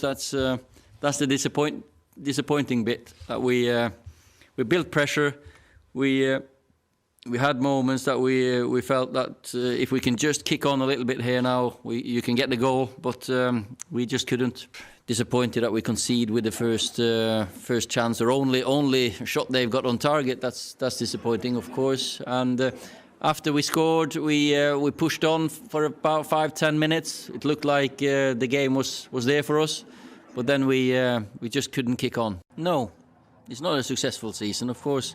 That's the disappointing bit. That we built pressure. We had moments that we felt that if we can just kick on a little bit here now, you can get the goal. But we just couldn't. Disappointed that we concede with the first chance, or only shot they've got on target. That's disappointing, of course. And after we scored, we pushed on for about 5-10 minutes. It looked like the game was there for us, but then we just couldn't kick on. No, it's not a successful season, of course.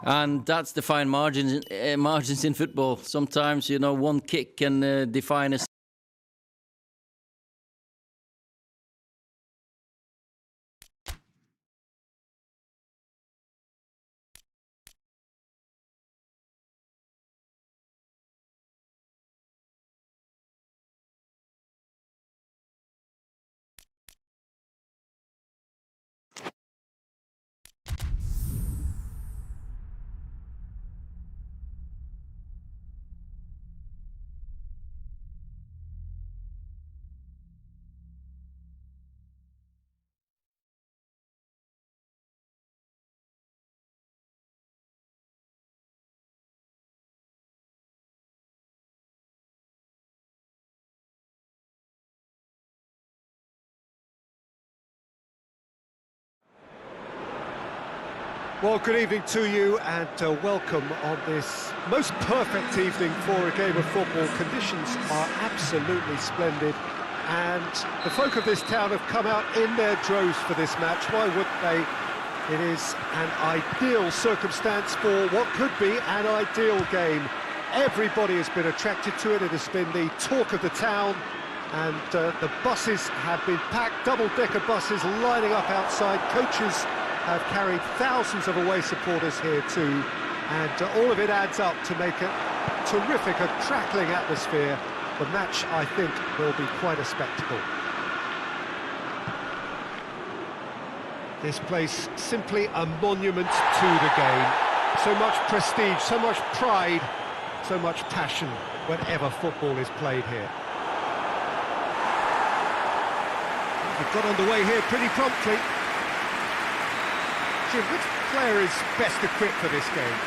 And that's the fine margins in football. Sometimes, you know, one kick can define a. Well, good evening to you and welcome on this most perfect evening for a game of football. Conditions are absolutely splendid and the folk of this town have come out in their droves for this match. Why wouldn't they? It is an ideal circumstance for what could be an ideal game. Everybody has been attracted to it. It has been the talk of the town, and the buses have been packed, double-decker buses lining up outside. Coaches have carried thousands of away supporters here too, and all of it adds up to make a terrific, a crackling atmosphere. The match, I think, will be quite a spectacle. This place simply a monument to the game. So much prestige, so much pride, so much passion whenever football is played here. We've got underway here pretty promptly. Jim, which player is best equipped for this game?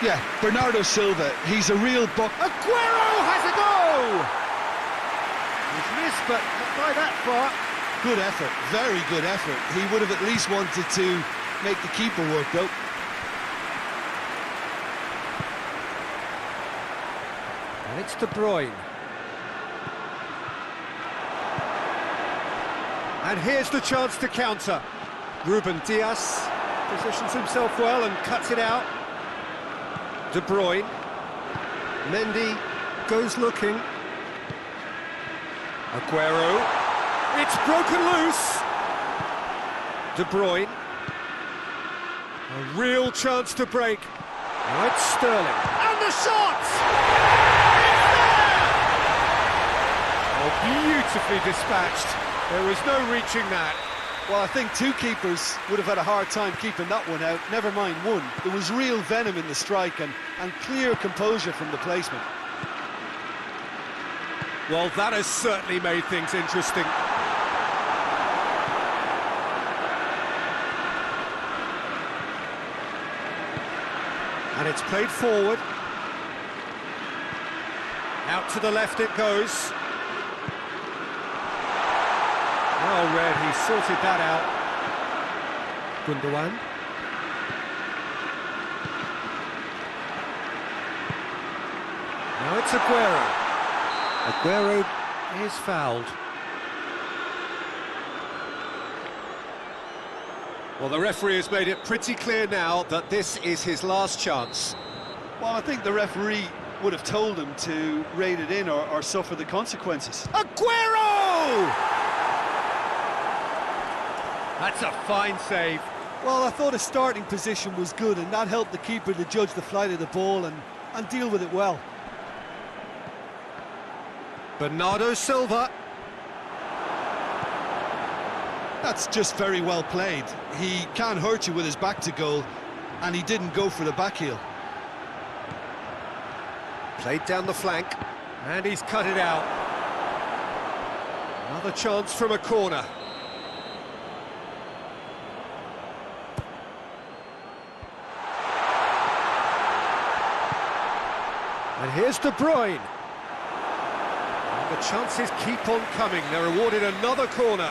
Yeah, Bernardo Silva. He's a real buck. Aguero has a go! He's missed, but not by that far. Good effort, very good effort. He would have at least wanted to make the keeper work, though. And it's De Bruyne. And here's the chance to counter. Ruben Dias positions himself well and cuts it out. De Bruyne. Mendy goes looking. Aguero. It's broken loose. De Bruyne. A real chance to break. Now it's Sterling. And the shot! It's there! Oh, beautifully dispatched. There was no reaching that. Well, I think two keepers would have had a hard time keeping that one out, never mind one. There was real venom in the strike and clear composure from the placement. Well, that has certainly made things interesting. And it's played forward. Out to the left it goes. Well read, he sorted that out. Gundogan. Now it's Aguero. Aguero is fouled. Well, the referee has made it pretty clear now that this is his last chance. Well, I think the referee would have told him to rein it in or suffer the consequences. Aguero! That's a fine save. Well, I thought his starting position was good, and that helped the keeper to judge the flight of the ball and deal with it well. Bernardo Silva. That's just very well played. He can't hurt you with his back to goal, and he didn't go for the back heel. Played down the flank, and he's cut it out. Another chance from a corner. And here's De Bruyne. And the chances keep on coming. They're awarded another corner.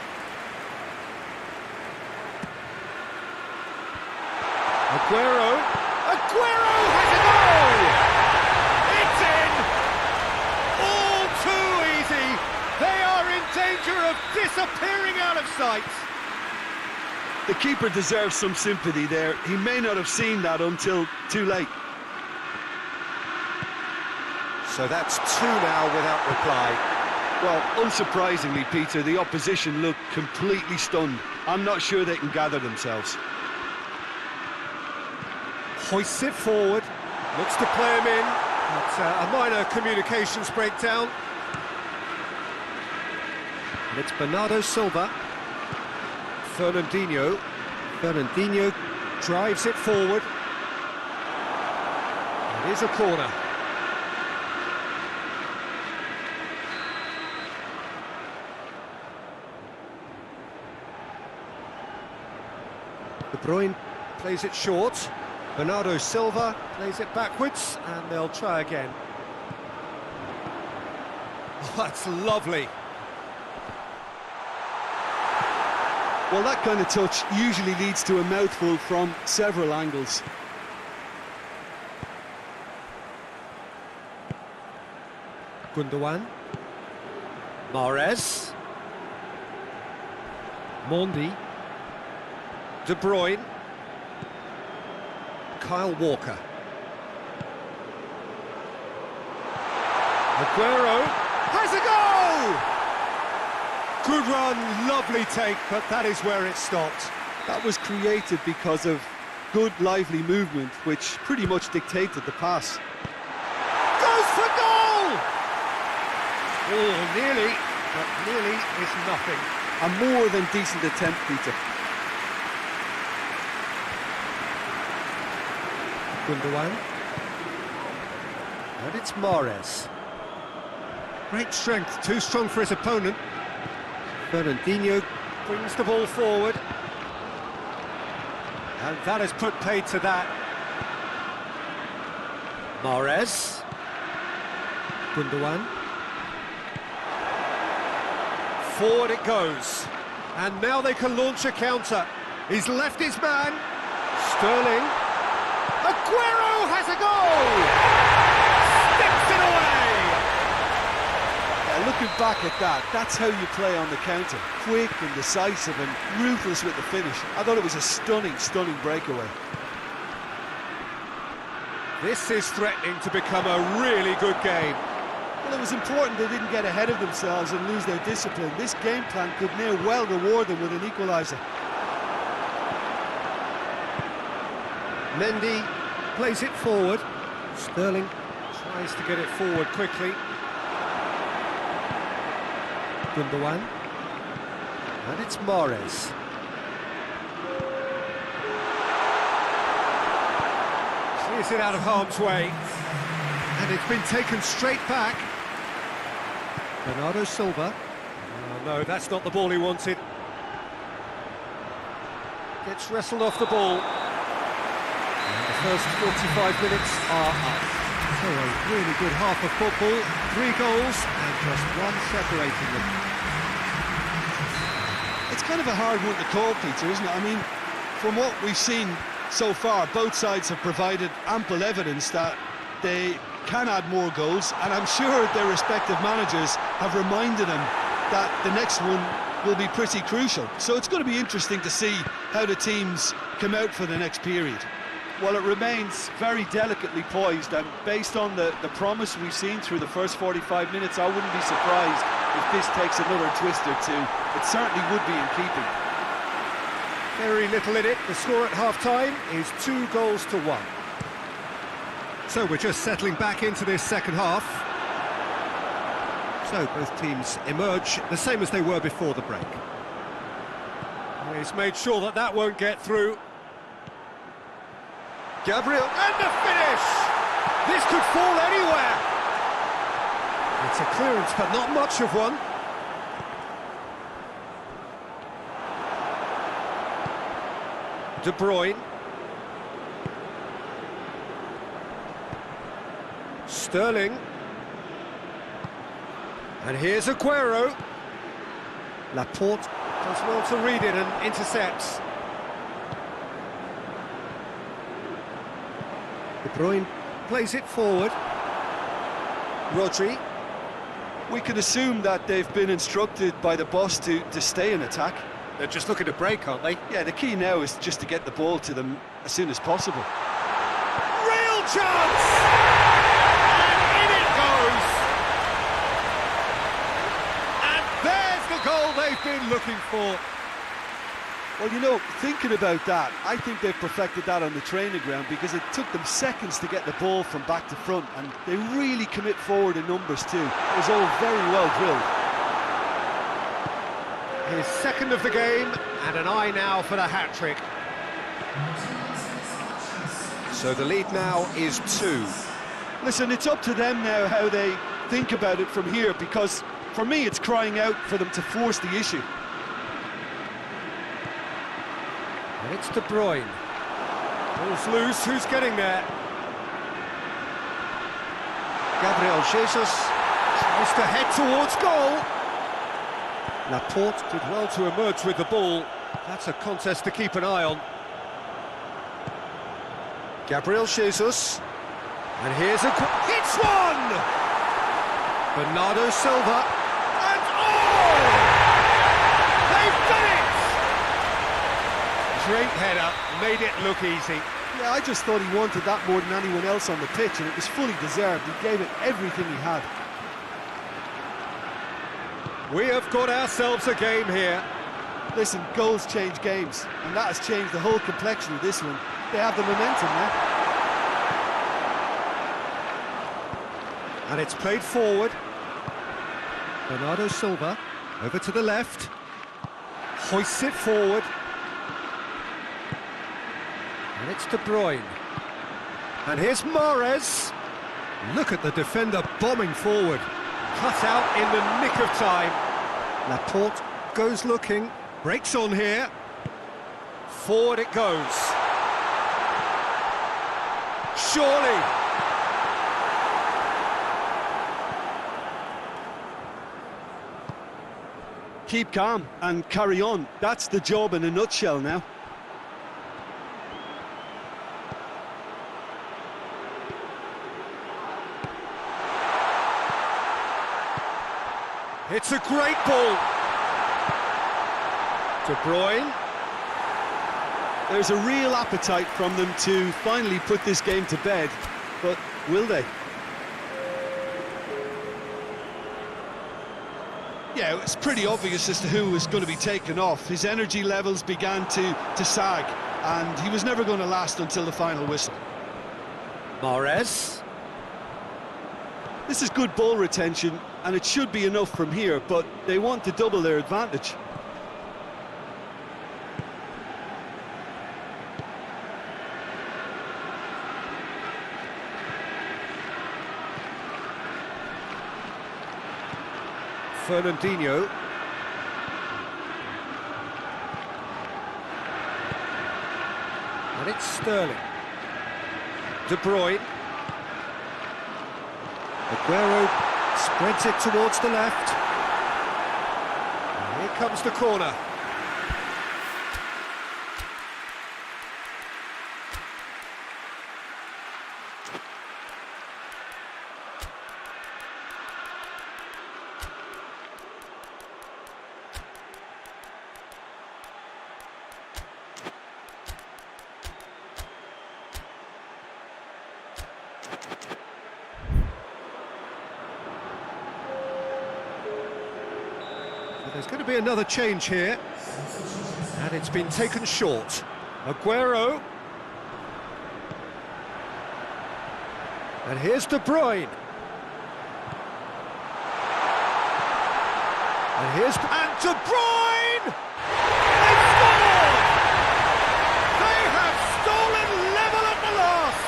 Aguero has a goal! It's in! All too easy. They are in danger of disappearing out of sight. The keeper deserves some sympathy there. He may not have seen that until too late. So that's two now without reply. Well, unsurprisingly, Peter, the opposition look completely stunned. I'm not sure they can gather themselves. Hoists it forward, looks to play him in. It's a minor communications breakdown. And it's Bernardo Silva. Fernandinho drives it forward. It is a corner. De Bruyne plays it short. Bernardo Silva plays it backwards, and they'll try again. Oh, that's lovely. Well, that kind of touch usually leads to a mouthful from several angles. Gundogan. Mahrez. Mondi. De Bruyne. Kyle Walker. Aguero has a goal! Good run, lovely take, but that is where it stopped. That was created because of good, lively movement, which pretty much dictated the pass. Goes for goal! Oh, nearly, but nearly is nothing. A more than decent attempt, Peter. Gundogan. And it's Mahrez. Great strength, too strong for his opponent. Fernandinho brings the ball forward. And that has put paid to that. Mahrez. Gundogan. Forward it goes. And now they can launch a counter. He's left his man. Sterling. Aguero has a goal! Sticks it away! Yeah, looking back at that, that's how you play on the counter. Quick and decisive and ruthless with the finish. I thought it was a stunning, stunning breakaway. This is threatening to become a really good game. Well, it was important they didn't get ahead of themselves and lose their discipline. This game plan could near well reward them with an equaliser. Mendy plays it forward. Sterling tries to get it forward quickly. Gundogan. And it's Mahrez. Clears it out of harm's way. And it's been taken straight back. Bernardo Silva. Oh, no, that's not the ball he wanted. Gets wrestled off the ball. The first 45 minutes are up. So a really good half of football, 3 goals and just one separating them. It's kind of a hard one to call, Peter, isn't it? I mean, from what we've seen so far, both sides have provided ample evidence that they can add more goals, and I'm sure their respective managers have reminded them that the next one will be pretty crucial. So it's going to be interesting to see how the teams come out for the next period. Well, it remains very delicately poised, and based on the promise we've seen through the first 45 minutes, I wouldn't be surprised if this takes another twist or two. It certainly would be in keeping. Very little in it. The score at half-time is 2 goals to 1. So we're just settling back into this second half. So both teams emerge the same as they were before the break. He's made sure that that won't get through. Gabriel, and the finish! This could fall anywhere. It's a clearance, but not much of one. De Bruyne. Sterling. And here's Aguero. Laporte does well to read it and intercepts. De Bruyne plays it forward. Rodri. We can assume that they've been instructed by the boss to stay in attack. They're just looking to break, aren't they? Yeah, the key now is just to get the ball to them as soon as possible. Real chance! And in it goes! And there's the goal they've been looking for. Well, you know, thinking about that, I think they've perfected that on the training ground because it took them seconds to get the ball from back to front, and they really commit forward in numbers too. It was all very well drilled. His second of the game, and an eye now for the hat-trick. So the lead now is 2. Listen, it's up to them now how they think about it from here, because for me it's crying out for them to force the issue. And it's De Bruyne. Ball's loose, who's getting there? Gabriel Jesus tries to head towards goal. Laporte did well to emerge with the ball. That's a contest to keep an eye on. Gabriel Jesus. And here's it's one! Bernardo Silva. And oh! They've done it! Great header, made it look easy. Yeah, I just thought he wanted that more than anyone else on the pitch, and it was fully deserved. He gave it everything he had. We have got ourselves a game here. Listen, goals change games, and that has changed the whole complexion of this one. They have the momentum now. And it's played forward. Bernardo Silva, over to the left. Hoists it forward. And it's De Bruyne. And here's Mahrez. Look at the defender bombing forward. Cut out in the nick of time. Laporte goes looking. Breaks on here. Forward it goes. Surely. Keep calm and carry on. That's the job in a nutshell now. It's a great ball. De Bruyne. There's a real appetite from them to finally put this game to bed, but will they? Yeah, it was pretty obvious as to who was going to be taken off. His energy levels began to sag, and he was never going to last until the final whistle. Mahrez. This is good ball retention, and it should be enough from here, but they want to double their advantage. Fernandinho. And it's Sterling. De Bruyne. Aguero spreads it towards the left. And here comes the corner. There's going to be another change here, and it's been taken short. Aguero. And here's De Bruyne. And here's... And De Bruyne! They scored! They have stolen level at the last!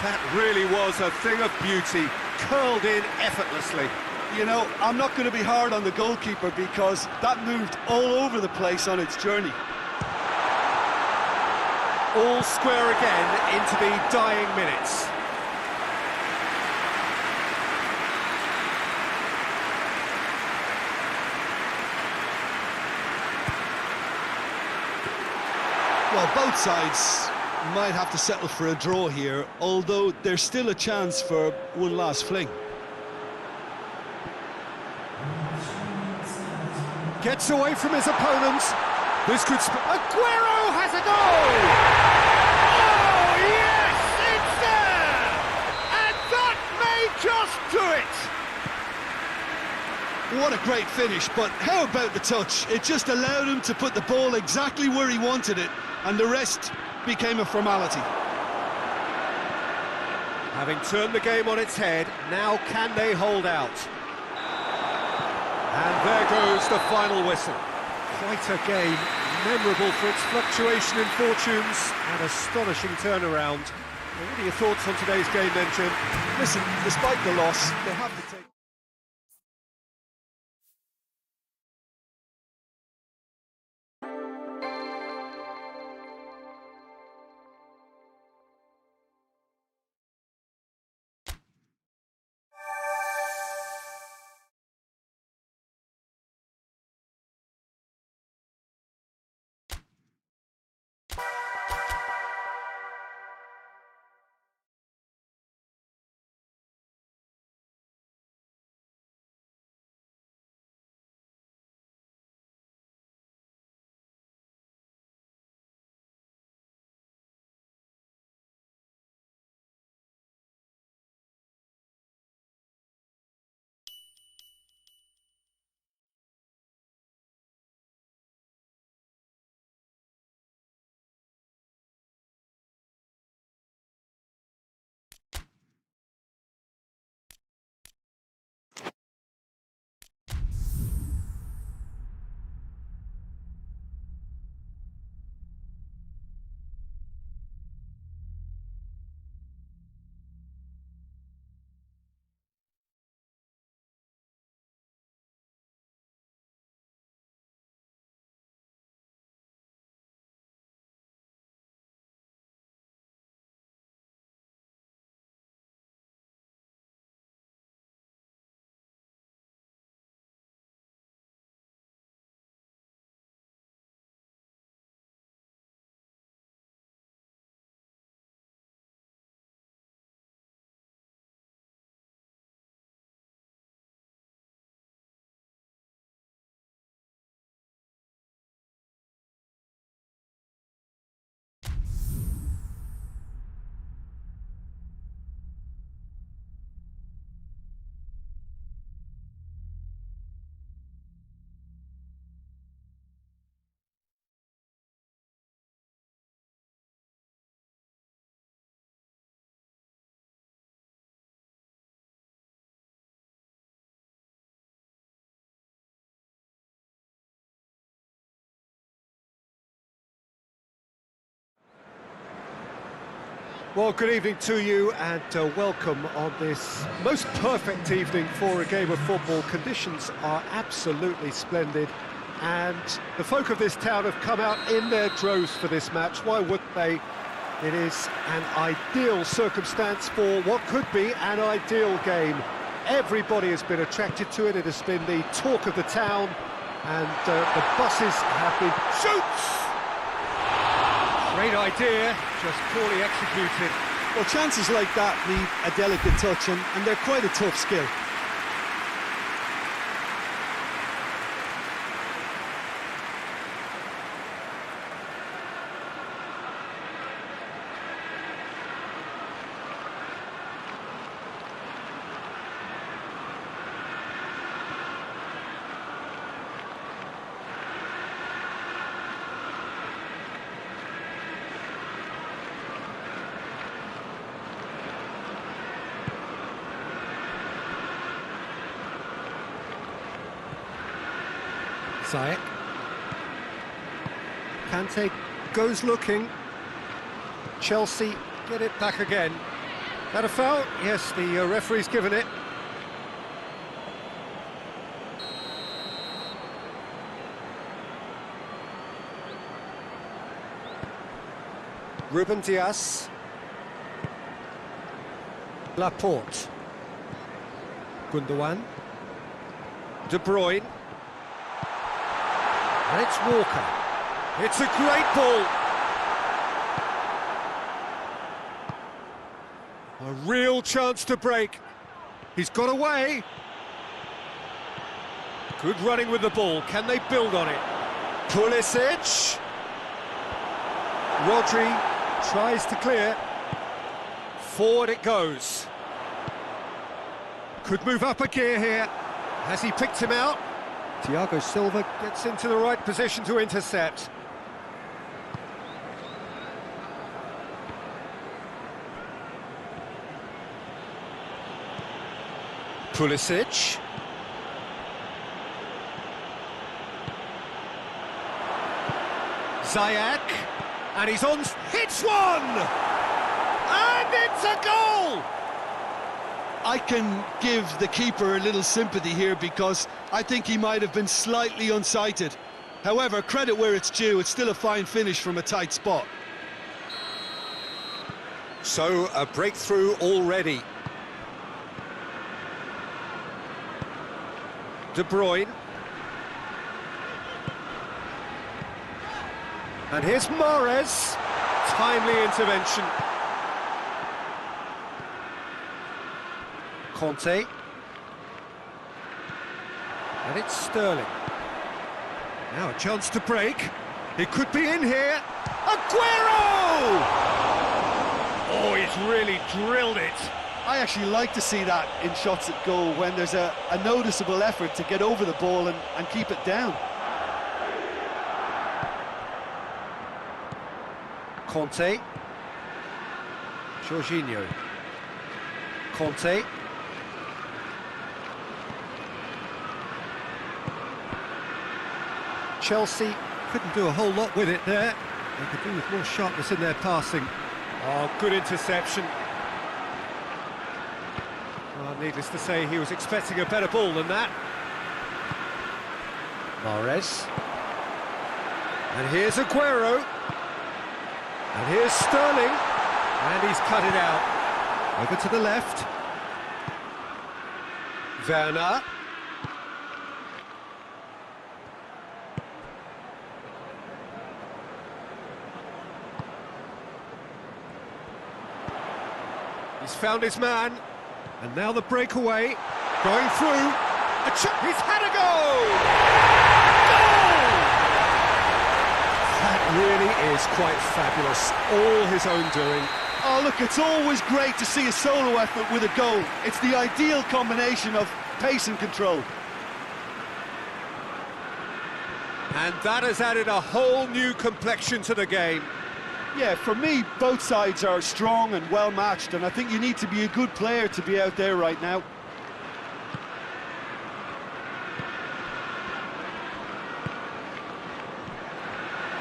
That really was a thing of beauty, curled in effortlessly. You know, I'm not going to be hard on the goalkeeper because that moved all over the place on its journey. all square again into the dying minutes. Well, both sides might have to settle for a draw here, although there's still a chance for one last fling. Gets away from his opponents. This could... Aguero has a goal! Oh, yes, it's there! And that may just do it! What a great finish, but how about the touch? It just allowed him to put the ball exactly where he wanted it, and the rest became a formality. Having turned the game on its head, now can they hold out? And there goes the final whistle. Quite a game, memorable for its fluctuation in fortunes and astonishing turnaround. Well, what are your thoughts on today's game then, Jim? Listen, despite the loss, they have to take... Well, good evening to you and welcome on this most perfect evening for a game of football. Conditions are absolutely splendid and the folk of this town have come out in their droves for this match. Why wouldn't they? It is an ideal circumstance for what could be an ideal game. Everybody has been attracted to it. It has been the talk of the town and the buses have been... Shoots! Great idea, just poorly executed. Well, chances like that need a delicate touch, and they're quite a tough skill. Ziyech. Kante goes looking. Chelsea get it back again. That a foul? Yes, the referee's given it. Ruben Dias. Laporte. Gundogan. De Bruyne. And it's Walker. It's a great ball. A real chance to break. He's got away. Good running with the ball. Can they build on it? Pulisic. Rodri tries to clear. Forward it goes. Could move up a gear here. Has he picked him out? Thiago Silva gets into the right position to intercept. Pulisic. Ziyech, and he's on, hits one! And it's a goal! I can give the keeper a little sympathy here because I think he might have been slightly unsighted. However, credit where it's due, it's still a fine finish from a tight spot. So, a breakthrough already. De Bruyne. And here's Mahrez. Timely intervention. Conte. And it's Sterling. Now a chance to break. It could be in here. Aguero! Oh, he's really drilled it. I actually like to see that in shots at goal when there's a noticeable effort to get over the ball and keep it down. Conte. Jorginho. Conte. Chelsea couldn't do a whole lot with it there. They could do with more sharpness in their passing. Oh, good interception. Well, needless to say, he was expecting a better ball than that. Mahrez. And here's Aguero. And here's Sterling. And he's cut it out. Over to the left. Werner. He's found his man. And now the breakaway. Going through. He's had a goal! That really is quite fabulous. All his own doing. Oh, look, it's always great to see a solo effort with a goal. It's the ideal combination of pace and control. And that has added a whole new complexion to the game. Yeah, for me, both sides are strong and well matched, and I think you need to be a good player to be out there right now.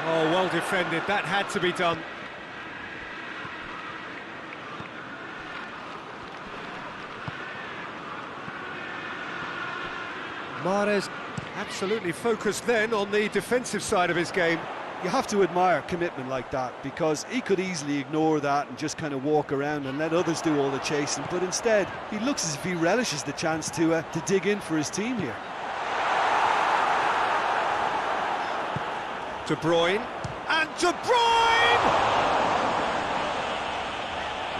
Oh, well defended. That had to be done. Mahrez absolutely focused then on the defensive side of his game. You have to admire commitment like that, because he could easily ignore that and just kind of walk around and let others do all the chasing, but instead he looks as if he relishes the chance to dig in for his team here. De Bruyne, and De Bruyne!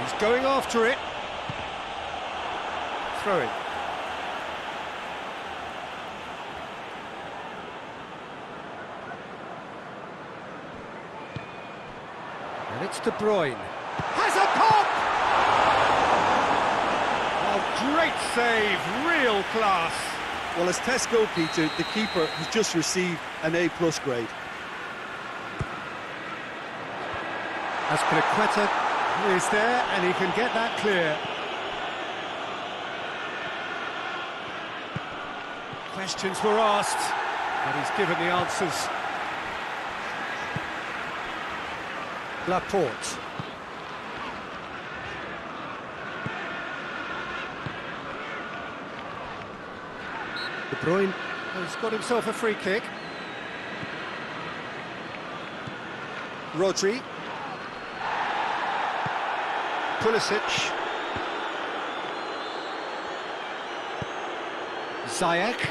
He's going after it. Throwing. And it's De Bruyne. Has a pop! Oh, great save, real class. Well, as test goalkeeper, the keeper has just received an A+ grade. Aspilicueta is there, and he can get that clear. Questions were asked, but he's given the answers. Laporte. De Bruyne has got himself a free kick. Pulisic. Ziyech.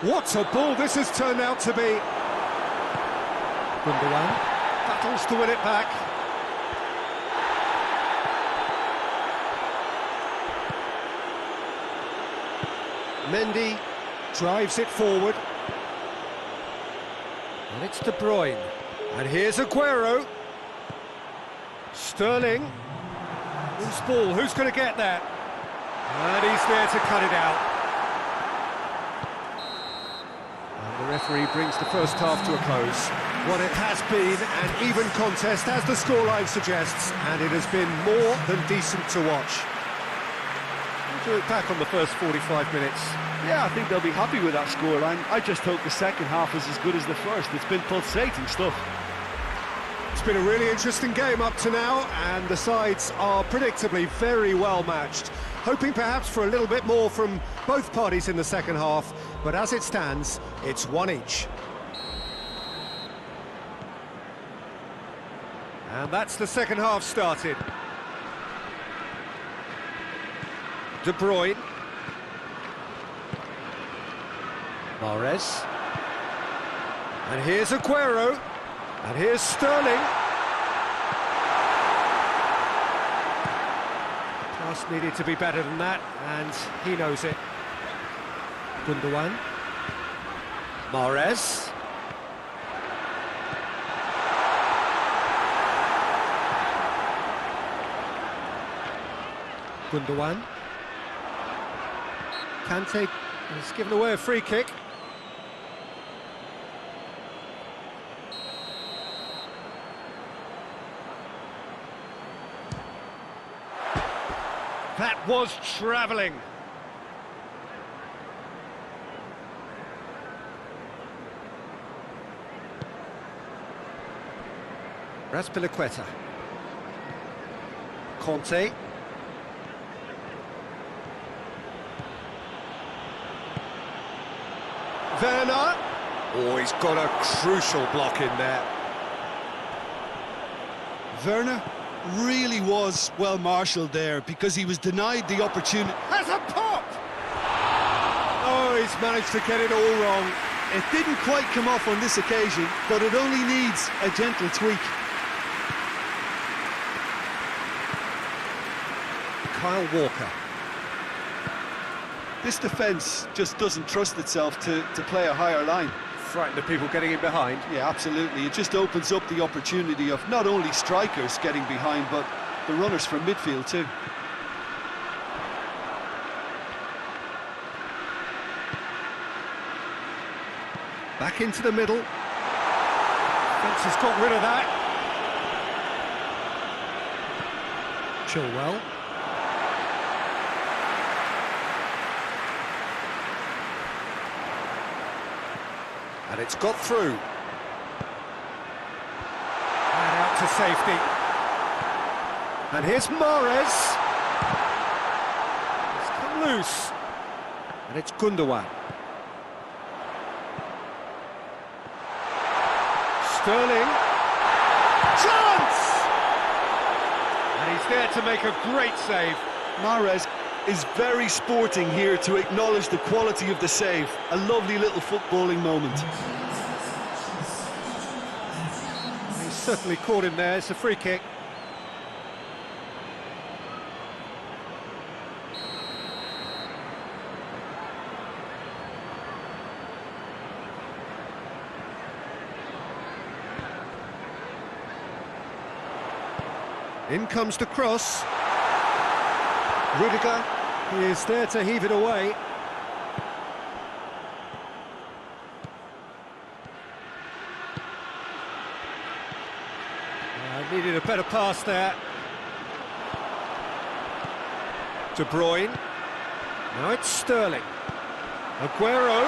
What a ball this has turned out to be. Gundogan battles to win it back. Mendy drives it forward. And it's De Bruyne. And here's Aguero. Sterling. Who's ball? Who's going to get that? And he's there to cut it out. And the referee brings the first half to a close. What it has been an even contest, as the scoreline suggests, and it has been more than decent to watch. We'll do it back on the first 45 minutes. Yeah, I think they'll be happy with that scoreline. I just hope the second half is as good as the first. It's been pulsating stuff. It's been a really interesting game up to now, and the sides are predictably very well matched. Hoping perhaps for a little bit more from both parties in the second half, but as it stands, it's one each. And that's the second half started. De Bruyne. Mahrez. And here's Aguero. And here's Sterling. Pass needed to be better than that, and he knows it. Gundogan. Mahrez. Gundogan. Kante has given away a free kick. That was travelling. Raspilicueta. Conte. Werner. Oh, he's got a crucial block in there. Werner really was well marshalled there because he was denied the opportunity. Has a pop! Oh, he's managed to get it all wrong. It didn't quite come off on this occasion, but it only needs a gentle tweak. Kyle Walker. This defence just doesn't trust itself to play a higher line. Frightened of people getting in behind. Yeah, absolutely. It just opens up the opportunity of not only strikers getting behind, but the runners from midfield too. Back into the middle. Fence has got rid of that. Chilwell. And it's got through. And out to safety. And here's Mahrez. It's come loose. And it's Gundogan. Sterling. Chance! And he's there to make a great save. Mahrez is very sporting here to acknowledge the quality of the save. A lovely little footballing moment. He's certainly caught him there. It's a free kick. In comes the cross. Rudiger, he is there to heave it away. Needed a better pass there. De Bruyne. Now it's Sterling. Aguero.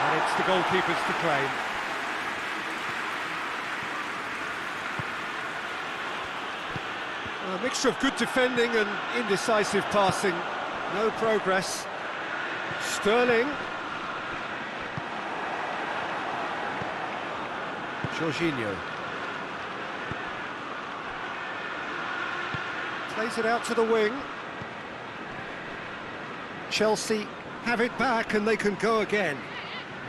And it's the goalkeeper's to claim. A mixture of good defending and indecisive passing. No progress. Sterling. Jorginho. Plays it out to the wing. Chelsea have it back and they can go again.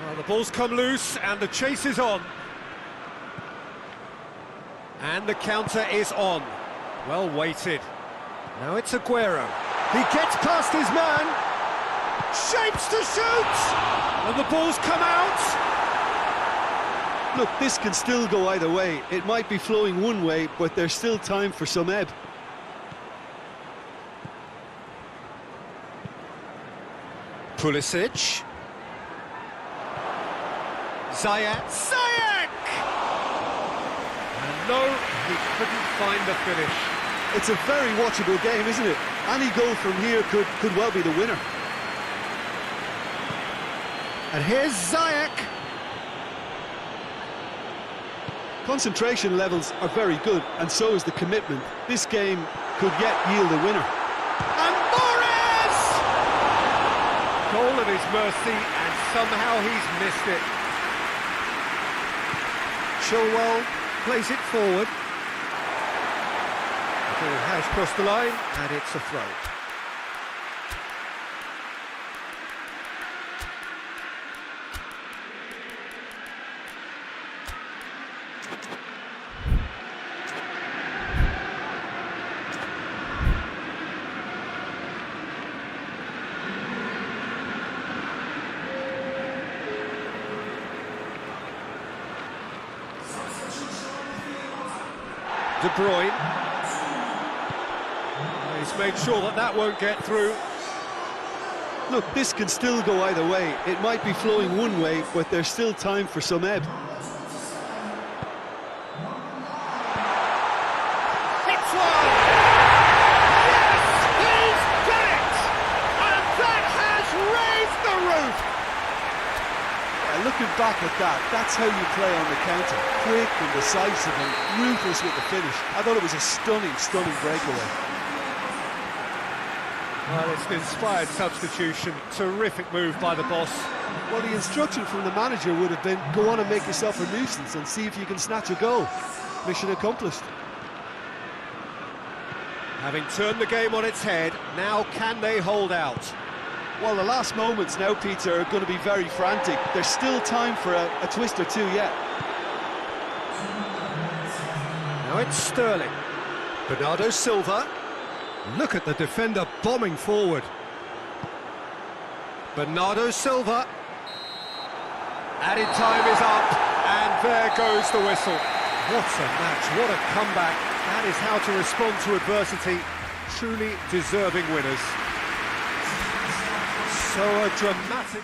Well, the ball's come loose and the chase is on. And the counter is on. Well weighted. Now it's Aguero. He gets past his man. Shapes to shoot! And the ball's come out. Look, this can still go either way. It might be flowing one way, but there's still time for some ebb. Pulisic. Ziyech! And no, he couldn't find the finish. It's a very watchable game, isn't it? Any goal from here could well be the winner. And here's Ziyech. Concentration levels are very good, and so is the commitment. This game could yet yield a winner. And Morris! Goal at his mercy, and somehow he's missed it. Chilwell plays it forward. The ball has crossed the line, and it's a throw. De Bruyne. He's made sure that won't get through. Look, this can still go either way. It might be flowing one way, but there's still time for some ebb. Hits one! Yes! He's done it! And that has raised the roof! Looking back at that, that's how you play on the counter. Quick and decisive and ruthless with the finish. I thought it was a stunning breakaway. Well, it's an inspired substitution. Terrific move by the boss. Well, the instruction from the manager would have been, go on and make yourself a nuisance and see if you can snatch a goal. Mission accomplished. Having turned the game on its head, now can they hold out? Well, the last moments now, Peter, are going to be very frantic. There's still time for a twist or two yet. Now it's Sterling. Bernardo Silva. Look at the defender bombing forward. Bernardo Silva. Added time is up, and there goes the whistle. What a match, what a comeback. That is how to respond to adversity. Truly deserving winners. So a dramatic...